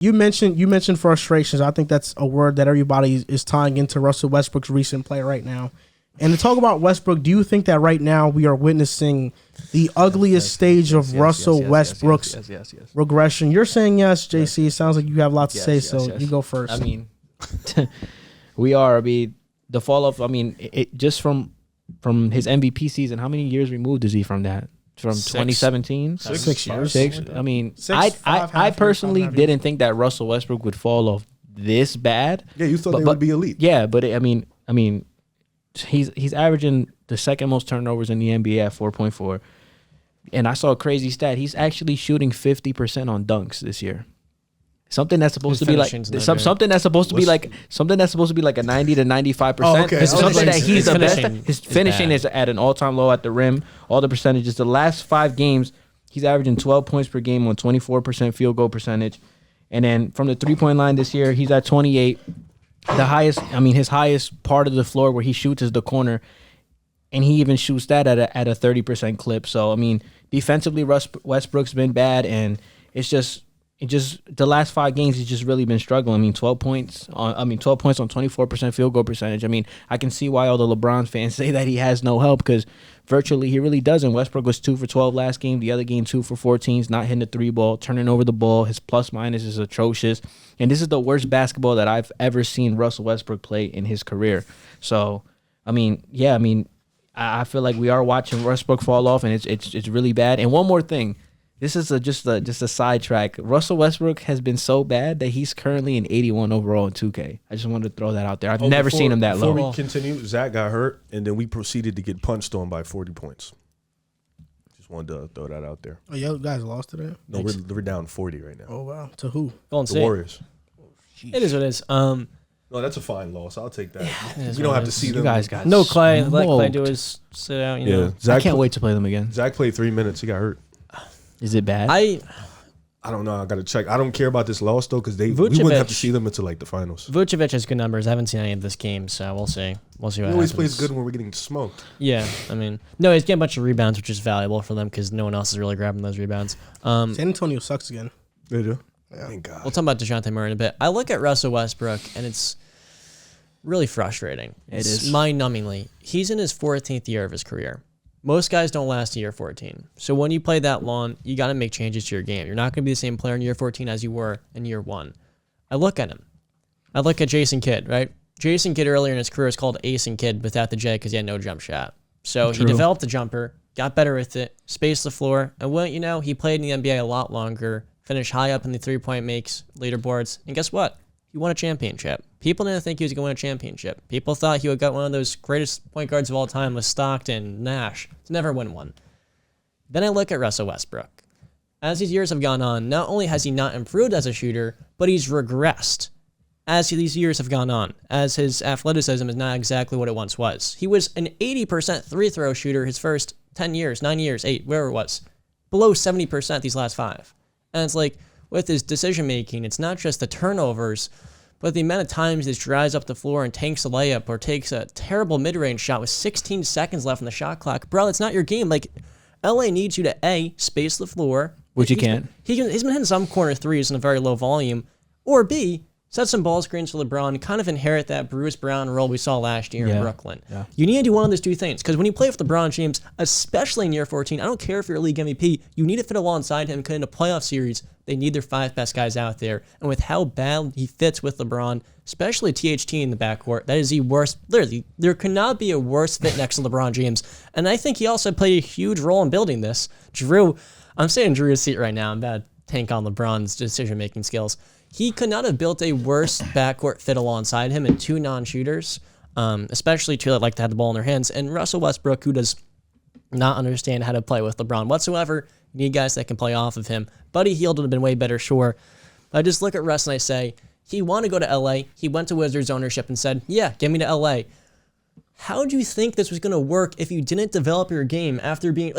You mentioned frustrations. I think that's a word that everybody is tying into Russell Westbrook's recent play right now. And to talk about Westbrook, do you think that right now we are witnessing the ugliest stage of Russell Westbrook's regression? You're saying yes, JC. It sounds like you have lots to say, so you go first. I mean, we are. I mean, the fall off. I mean, it just from his MVP season. How many years removed is he from that? From 2017? 6 years. I mean, I personally didn't think that Russell Westbrook would fall off this bad. Yeah, you thought they would be elite. Yeah, but I mean, he's averaging the second most turnovers in the NBA at 4.4. And I saw a crazy stat. He's actually shooting 50% on dunks this year. Something that's supposed to be like something that's supposed to be like a 90 to 95%. Oh, okay. Something that he's the best. finishing His finishing is at an all-time low at the rim. All the percentages. The last 5 games, he's averaging 12 points per game on 24% field goal percentage. And then from the 3-point line this year, he's at 28. The highest, his highest part of the floor where he shoots is the corner, and he even shoots that at a 30% clip. So defensively, Westbrook's been bad, and it's just the last 5 games he's just really been struggling. 12 points on 24% field goal percentage. I can see why all the LeBron fans say that he has no help, because virtually he really doesn't. Westbrook was 2 for 12 last game. The other game 2 for 14. He's not hitting the 3 ball, turning over the ball. His plus minus is atrocious, and this is the worst basketball that I've ever seen Russell Westbrook play in his career. So I feel like we are watching Westbrook fall off, and it's really bad. And one more thing. This is just a sidetrack. Russell Westbrook has been so bad that he's currently an 81 overall in 2K. I just wanted to throw that out there. I've never seen him that low. Before we continue, Zach got hurt, and then we proceeded to get punched on by 40 points. Just wanted to throw that out there. Oh, you guys lost today? No, we're down 40 right now. Oh, wow. To who? Golden The Warriors. It is what it is. No, that's a fine loss. I'll take that. We don't have to see them. You guys got No Clay. smoked. Let Clay do his sit out. You know. Zach I can't wait to play them again. Zach played 3 minutes. He got hurt. Is it bad? I don't know. I got to check. I don't care about this loss, though, because we wouldn't have to see them until, the finals. Vucevic has good numbers. I haven't seen any of this game, so we'll see. We'll see what happens. He always plays good when we're getting smoked. Yeah, no, he's getting a bunch of rebounds, which is valuable for them because no one else is really grabbing those rebounds. San Antonio sucks again. They do. Yeah. Thank God. We'll talk about DeJounte Murray in a bit. I look at Russell Westbrook, and it's really frustrating. It's mind-numbingly. He's in his 14th year of his career. Most guys don't last a year 14. So when you play that long, you got to make changes to your game. You're not going to be the same player in year 14 as you were in year 1. I look at him. I look at Jason Kidd, right? Jason Kidd earlier in his career is called Ace and Kidd without the J because he had no jump shot. So he developed the jumper, got better with it, spaced the floor, and he played in the NBA a lot longer, finished high up in the 3-point makes, leaderboards, and guess what? He won a championship. People didn't think he was going to win a championship. People thought he would get one of those greatest point guards of all time with Stockton, Nash, to never win one. Then I look at Russell Westbrook. As these years have gone on, not only has he not improved as a shooter, but he's regressed as these years have gone on, as his athleticism is not exactly what it once was. He was an 80% free-throw shooter his first 10 years, 9 years, 8, wherever it was. Below 70% these last 5. And it's like, with his decision-making, it's not just the turnovers, but the amount of times he drives up the floor and tanks a layup or takes a terrible mid-range shot with 16 seconds left on the shot clock. Bro, it's not your game. LA needs you to, A, space the floor. Which you can't. He's been hitting some corner threes in a very low volume. Or B, set some ball screens for LeBron, kind of inherit that Bruce Brown role we saw last year in Brooklyn. Yeah. You need to do one of those 2 things, because when you play with LeBron James, especially in year 14, I don't care if you're a league MVP, you need to fit alongside him, because in a playoff series, they need their 5 best guys out there. And with how bad he fits with LeBron, especially THT in the backcourt, that is the worst. Literally, there could not be a worse fit next to LeBron James. And I think he also played a huge role in building this. I'm saying Drew's seat right now. I'm about to tank on LeBron's decision-making skills. He could not have built a worse backcourt fit alongside him in 2 non-shooters, especially 2 that like to have the ball in their hands. And Russell Westbrook, who does not understand how to play with LeBron whatsoever. You need guys that can play off of him. Buddy Hield would have been way better, sure. I just look at Russ and I say, he wanted to go to LA. He went to Wizards ownership and said, yeah, get me to LA. How do you think this was going to work if you didn't develop your game after being,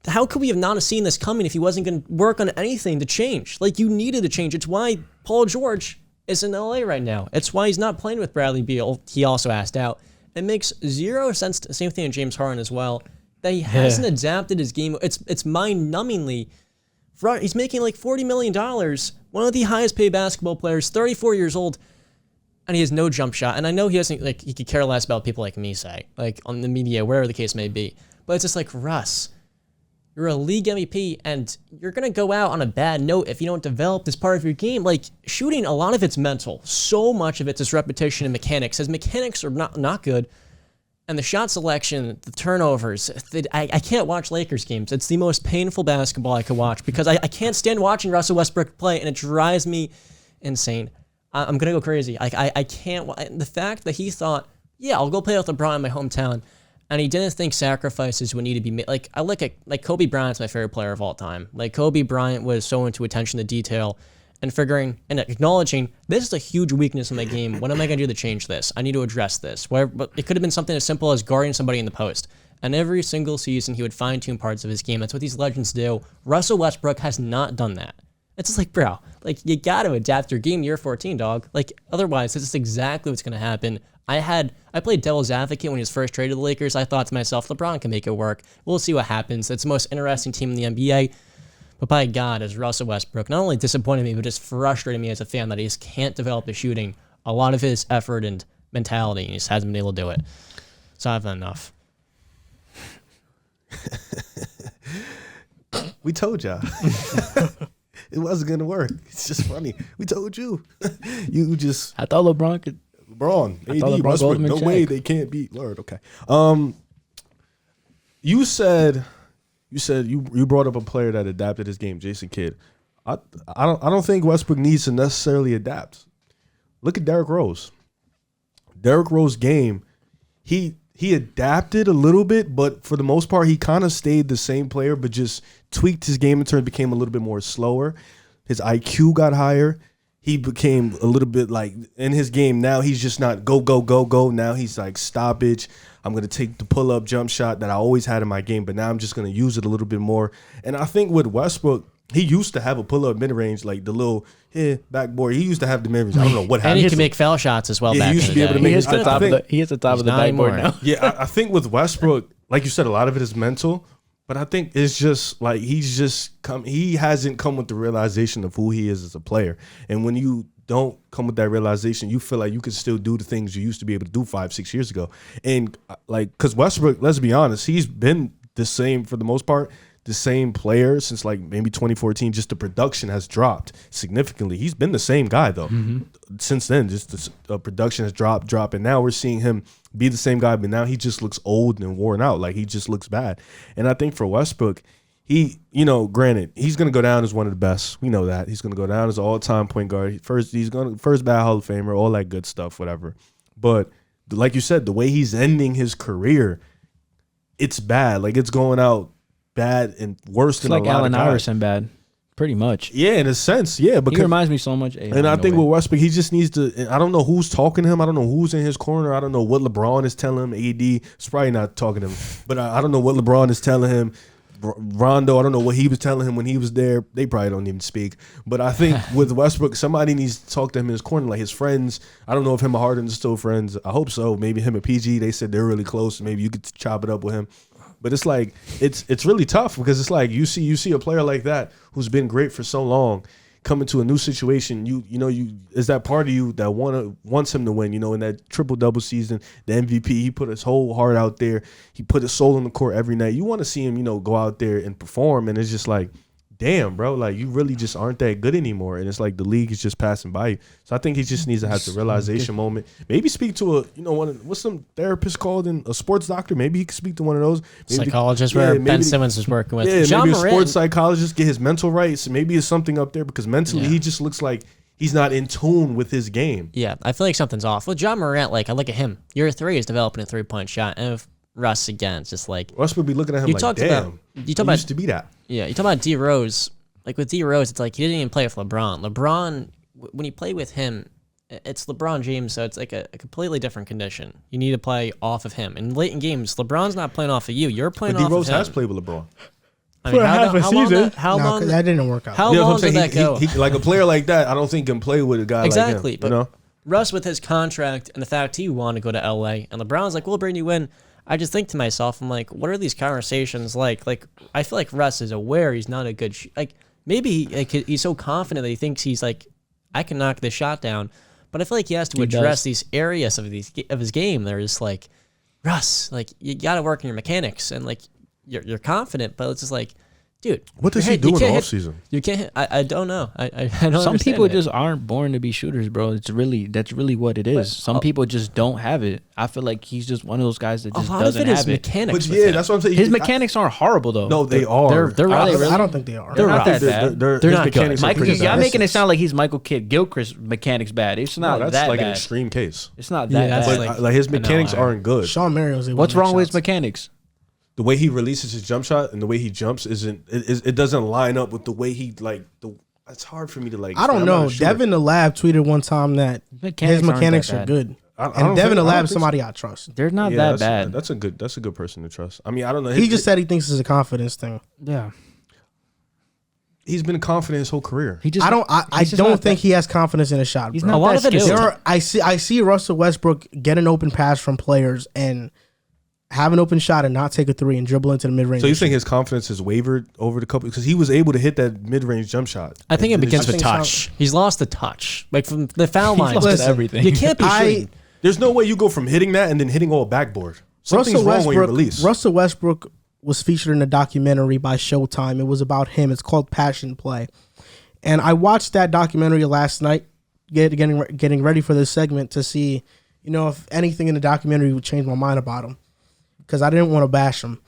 how could we have not seen this coming if he wasn't going to work on anything to change? You needed to change. It's why Paul George is in LA right now. It's why he's not playing with Bradley Beal. He also asked out. It makes 0 sense. Same thing with James Harden as well. That he hasn't adapted his game. It's mind-numbingly. He's making $40 million, one of the highest paid basketball players, 34 years old, and he has no jump shot. And I know he doesn't, like, he could care less about people like me, say, like on the media, wherever the case may be. But it's just like, Russ, you're a league MVP, and you're going to go out on a bad note if you don't develop this part of your game. Like, shooting, a lot of it's mental. So much of it's just repetition and mechanics. His mechanics are not good. And the shot selection, the turnovers, I can't watch Lakers games. It's the most painful basketball I could watch because I can't stand watching Russell Westbrook play, and it drives me insane. I'm going to go crazy. I can't. The fact that he thought, yeah, I'll go play with LeBron in my hometown, and he didn't think sacrifices would need to be made. Like, I look at, like, Kobe Bryant's my favorite player of all time. Like, Kobe Bryant was so into attention to detail and figuring and acknowledging, this is a huge weakness in my game. What am I going to do to change this? I need to address this. But it could have been something as simple as guarding somebody in the post. And every single season, he would fine-tune parts of his game. That's what these legends do. Russell Westbrook has not done that. It's just like, bro, like, you got to adapt your game to year 14, dog. Like, otherwise, this is exactly what's going to happen. I played devil's advocate when he was first traded to the Lakers. I thought to myself, LeBron can make it work. We'll see what happens. It's the most interesting team in the NBA. But by God, as Russell Westbrook, not only disappointed me, but just frustrated me as a fan that he just can't develop his shooting. A lot of his effort and mentality, he just hasn't been able to do it. So I've had enough. We told y'all. It wasn't going to work. It's just funny. We told you. You just... I thought LeBron could... LeBron. I thought AD, LeBron Westbrook, Goldman no check. way they can't beat Lord. Okay. You said you brought up a player that adapted his game, Jason Kidd. I don't think Westbrook needs to necessarily adapt. Look at Derrick Rose. Derrick Rose's game, he adapted a little bit, but for the most part, he kind of stayed the same player, but just tweaked his game in turn, became a little bit more slower. His IQ got higher. He became a little bit like in his game now, he's just not go, go, go, go. Now he's like stoppage. I'm going to take the pull-up jump shot that I always had in my game, but now I'm just going to use it a little bit more. And I think with Westbrook, he used to have a pull-up mid-range, like the little backboard. He used to have the mid-range. I don't know what happened. And he can make foul shots as well. Yeah, back he used in to be the able to day. make He hits the top of the He's not backboard anymore. now. Yeah, I think with Westbrook, like you said, a lot of it is mental, but I think it's just like he hasn't come with the realization of who he is as a player. And when you don't come with that realization, you feel like you can still do the things you used to be able to do 5-6 years ago. And like, because Westbrook, let's be honest, he's been the same for the most part, the same player since like maybe 2014. Just the production has dropped significantly. He's been the same guy though. Since then, just the production has dropped, and now we're seeing him be the same guy, but now he just looks old and worn out. Like he just looks bad. And I think for Westbrook, he, granted, he's gonna go down as one of the best. We know that he's gonna go down as an all-time point guard. He's gonna first ballot Hall of Famer, all that good stuff, whatever. But like you said, the way he's ending his career, it's bad. Like it's going out bad and worse It's than like a lot Allen of guys. Iverson bad, pretty much. Yeah, in a sense, yeah. Because He reminds me so much. and I think with Westbrook, he just needs to. And I don't know who's talking to him. I don't know who's in his corner. I don't know what LeBron is telling him. AD is probably not talking to him, but I don't know what LeBron is telling him. Rondo, I don't know what he was telling him when he was there. They probably don't even speak. But I think with Westbrook, somebody needs to talk to him in his corner, like his friends. I don't know if him and Harden are still friends. I hope so. Maybe him and PG, they said they're really close. Maybe you could chop it up with him. But it's like it's really tough because it's like you see a player like that who's been great for so long come into a new situation. You is that part of you that wants him to win. In that triple-double season, the MVP, he put his whole heart out there. He put his soul on the court every night. You want to see him, go out there and perform, and it's just like, damn, bro, like you really just aren't that good anymore. And it's like the league is just passing by you. So I think he just needs to have the realization moment. Maybe speak to what's some therapist called a sports doctor. Maybe he could speak to one of those. Maybe, Psychologist where Ben Simmons was working with. Yeah, John maybe a Moran. sports psychologist, get his mental right. So maybe it's something up there because mentally he just looks like he's not in tune with his game. Yeah, I feel like something's off. With John Morant, like I look at him. Year 3 is developing a 3-point shot. And with Russ again, it's just like Westbrook be looking at him You like, talked damn, about- you he talk about- used to be that. Yeah, you talk about D Rose. Like with D Rose, it's like he didn't even play with LeBron. LeBron, when you play with him, it's LeBron James, so it's like a completely different condition. You need to play off of him. In late in games, LeBron's not playing off of you. You're playing But off D Rose of him. has played with LeBron. I mean, For half a season. How No, long? 'cause that didn't work out. How Yeah, long that's what did I'm that saying. go? He, like a player like that, I don't think can play with a guy Exactly, like but him. Russ with his contract and the fact he wanted to go to LA, and LeBron's like, we'll bring you in. I just think to myself, I'm like, what are these conversations like? Like, I feel like Russ is aware he's not a good maybe he's so confident that he thinks he's like, I can knock this shot down. But I feel like he has to address these areas of his game. They're just like, Russ, like you got to work on your mechanics, and like you're confident, but it's just like, dude, what does he do in the off season? You can't hit. I don't know. I don't. Some people just aren't born to be shooters, bro. That's really what it is. But some people just don't have it. I feel like he's just one of those guys that just doesn't have it. Mechanics. But yeah, that's what I'm saying. His mechanics aren't horrible though. No, they are. They're really. I don't think they are. They're not that bad. They're not good. Michael, y'all making it sound like he's Michael Kidd Gilchrist mechanics bad. It's not that's that like bad. an extreme case. It's not that bad. But like his mechanics aren't good. Sean Mario's. What's wrong with his mechanics? The way he releases his jump shot and the way he jumps it doesn't line up with the way he it's hard for me to like. I don't know. Devin the Lab tweeted one time that his mechanics are good. And Devin the Lab is somebody I trust. They're not that bad. That's a good person to trust. I mean, I don't know. He just said he thinks it's a confidence thing. Yeah. He's been confident his whole career. I don't think he has confidence in his shot. He's bro. not A lot of it is. I see Russell Westbrook get an open pass from players and have an open shot and not take a three and dribble into the mid range. So you think his confidence has wavered over the couple because he was able to hit that mid range jump shot? I think it begins with touch. He's lost the touch, like from the foul line. He's lost everything. You can't be shooting. There's no way you go from hitting that and then hitting all backboard. Something's wrong when you release. Russell Westbrook was featured in a documentary by Showtime. It was about him. It's called Passion Play. And I watched that documentary last night, getting ready for this segment to see, if anything in the documentary would change my mind about him. Because I didn't want to bash him.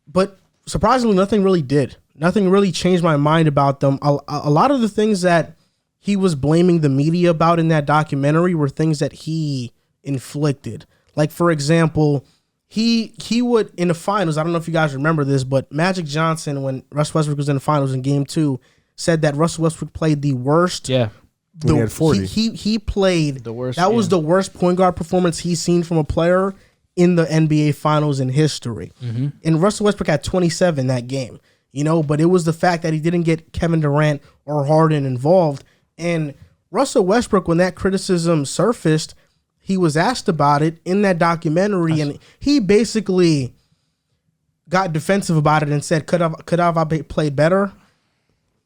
But surprisingly, nothing really did. Nothing really changed my mind about them. A lot of the things that he was blaming the media about in that documentary were things that he inflicted. Like, for example, he would, in the finals, I don't know if you guys remember this, but Magic Johnson, when Russell Westbrook was in the finals in Game 2, said that Russell Westbrook played the worst. Yeah. He had 40. He played the worst. That was the worst point guard performance he's seen from a player in the NBA Finals in history. Mm-hmm. And Russell Westbrook had 27 that game, but it was the fact that he didn't get Kevin Durant or Harden involved. And Russell Westbrook, when that criticism surfaced, he was asked about it in that documentary, and he basically got defensive about it and said, could I played better?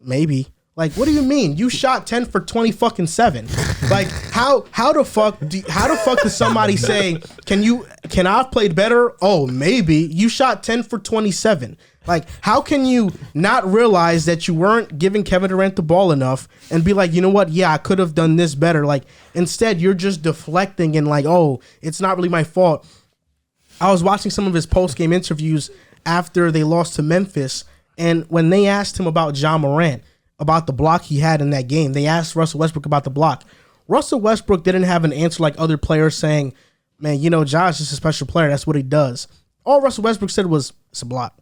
Maybe. Like, what do you mean? You shot 10 for 20 fucking 7. Like, how the fuck does somebody say, can I have played better? Oh, maybe. You shot 10 for 27. Like, how can you not realize that you weren't giving Kevin Durant the ball enough and be like, you know what? Yeah, I could have done this better. Like, instead, you're just deflecting and like, oh, it's not really my fault. I was watching some of his post-game interviews after they lost to Memphis, and when they asked him about Ja Moran, about the block he had in that game, they asked Russell Westbrook about the block. Russell Westbrook didn't have an answer like other players saying, man, Ja's just a special player. That's what he does. All Russell Westbrook said was, it's a block.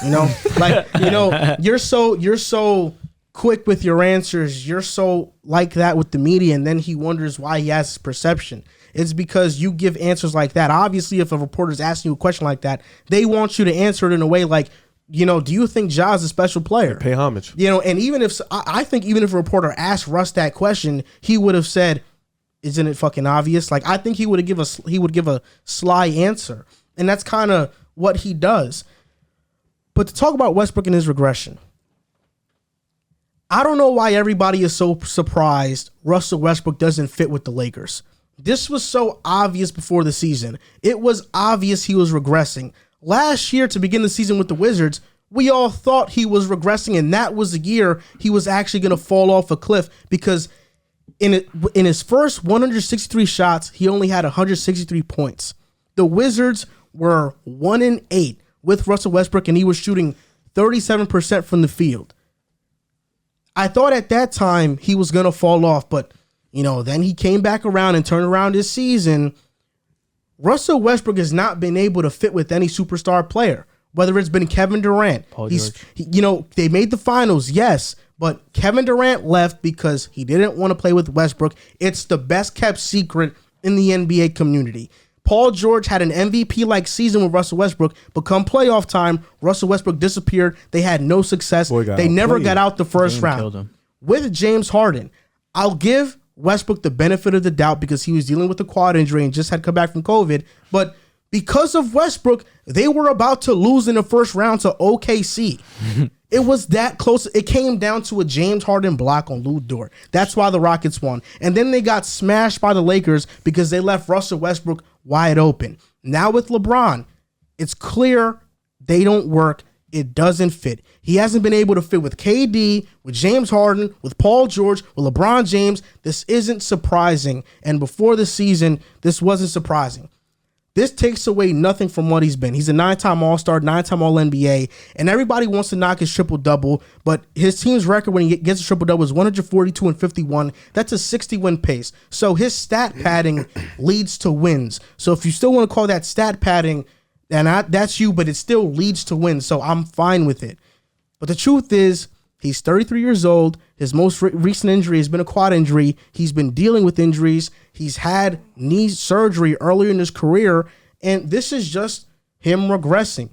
You're so quick with your answers. You're so like that with the media, and then he wonders why he has this perception. It's because you give answers like that. Obviously, if a reporter's asking you a question like that, they want you to answer it in a way like, do you think Ja is a special player? Pay homage. And even if I think even if a reporter asked Russ that question, he would have said, "Isn't it fucking obvious?" Like, I think he would give a sly answer, and that's kind of what he does. But to talk about Westbrook and his regression, I don't know why everybody is so surprised Russell Westbrook doesn't fit with the Lakers. This was so obvious before the season. It was obvious he was regressing. Last year, to begin the season with the Wizards, we all thought he was regressing, and that was the year he was actually going to fall off a cliff because in his first 163 shots, he only had 163 points. The Wizards were 1-8 with Russell Westbrook, and he was shooting 37% from the field. I thought at that time he was going to fall off, but then he came back around and turned around his season. Russell Westbrook has not been able to fit with any superstar player, whether it's been Kevin Durant. Paul George. They made the finals, yes, but Kevin Durant left because he didn't want to play with Westbrook. It's the best kept secret in the NBA community. Paul George had an MVP-like season with Russell Westbrook, but come playoff time, Russell Westbrook disappeared. They had no success. They never got out the first round. With James Harden, I'll give Westbrook the benefit of the doubt because he was dealing with a quad injury and just had come back from COVID. But Because of Westbrook, they were about to lose in the first round to OKC. It was that close. It came down to a James Harden block on Lou Dort. That's why the Rockets won. And then they got smashed by the Lakers because they left Russell Westbrook wide open. Now with LeBron, it's clear they don't work. It doesn't fit. He hasn't been able to fit with KD, with James Harden, with Paul George, with LeBron James. This isn't surprising. And before the season, this wasn't surprising. This takes away nothing from what he's been. He's a 9-time All-Star, 9-time All-NBA, and everybody wants to knock his triple-double, but his team's record when he gets a triple-double is 142-51. That's a 60-win pace. So his stat padding leads to wins. So if you still want to call that stat padding, then that's you, but it still leads to wins, so I'm fine with it. But the truth is, he's 33 years old. His most recent injury has been a quad injury. He's been dealing with injuries. He's had knee surgery earlier in his career, and this is just him regressing.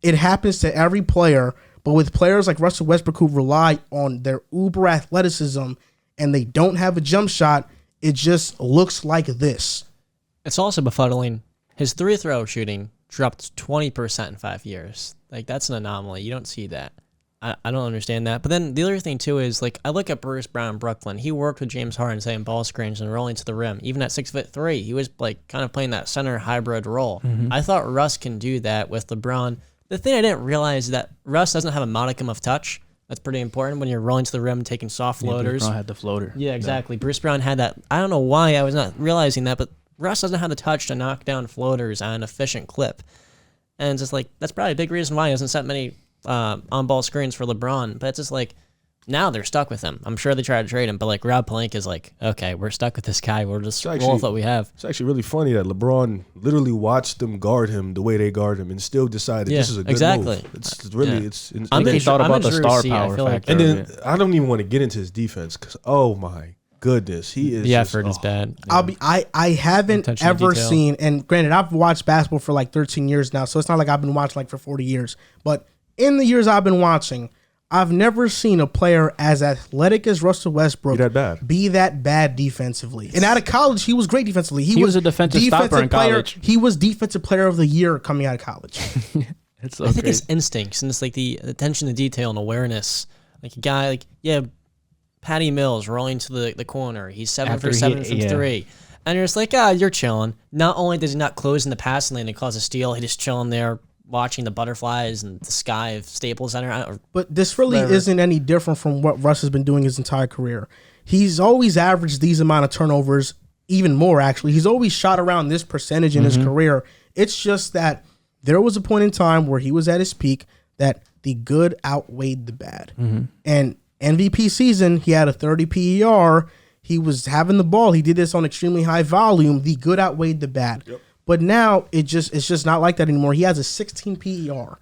It happens to every player, but with players like Russell Westbrook who rely on their uber athleticism and they don't have a jump shot, it just looks like this. It's also befuddling. His three-throw shooting dropped 20% in 5 years. Like, that's an anomaly. You don't see that. I don't understand that. But then the other thing, too, is, like, I look at Bruce Brown in Brooklyn. He worked with James Harden setting ball screens and rolling to the rim. Even at 6'3", he was, like, kind of playing that center hybrid role. Mm-hmm. I thought Russ can do that with LeBron. The thing I didn't realize is that Russ doesn't have a modicum of touch. That's pretty important when you're rolling to the rim and taking soft floaters. Bruce Brown had the floater. Yeah, exactly. Yeah. Bruce Brown had that. I don't know why I was not realizing that, but Russ doesn't have the touch to knock down floaters on an efficient clip. And it's just like, that's probably a big reason why he hasn't set many on-ball screens for LeBron. But it's just like, now they're stuck with him. I'm sure they tried to trade him, but like Rob Pelinka is like, okay, we're stuck with this guy. We're just roll with what we have. It's actually really funny that LeBron literally watched them guard him the way they guard him and still decided this is a good move. It's really, it's I think he thought about the star power factor. And then I don't even want to get into his defense because, oh my goodness, he is. The effort is bad. I haven't ever seen, and granted, I've watched basketball for like 13 years now, so it's not like I've been watching like for 40 years. But in the years I've been watching, I've never seen a player as athletic as Russell Westbrook be that bad defensively. And out of college, he was great defensively. He was a defensive stopper in college. He was defensive player of the year coming out of college. It's so I think his instincts and it's like the attention to detail and awareness. Like a guy like, Patty Mills rolling to the corner. He's 7 for 7 from 3. And you're just like, you're chilling. Not only does he not close in the passing lane and cause a steal, he just chilling there watching the butterflies and the sky of Staples Center. But this really isn't any different from what Russ has been doing his entire career. He's always averaged these amount of turnovers, even more actually. He's always shot around this percentage in his career. It's just that there was a point in time where he was at his peak that the good outweighed the bad. And MVP season, he had a 30 PER. He was having the ball. He did this on extremely high volume. The good outweighed the bad. Yep. But now it's just not like that anymore. He has a 16 PER.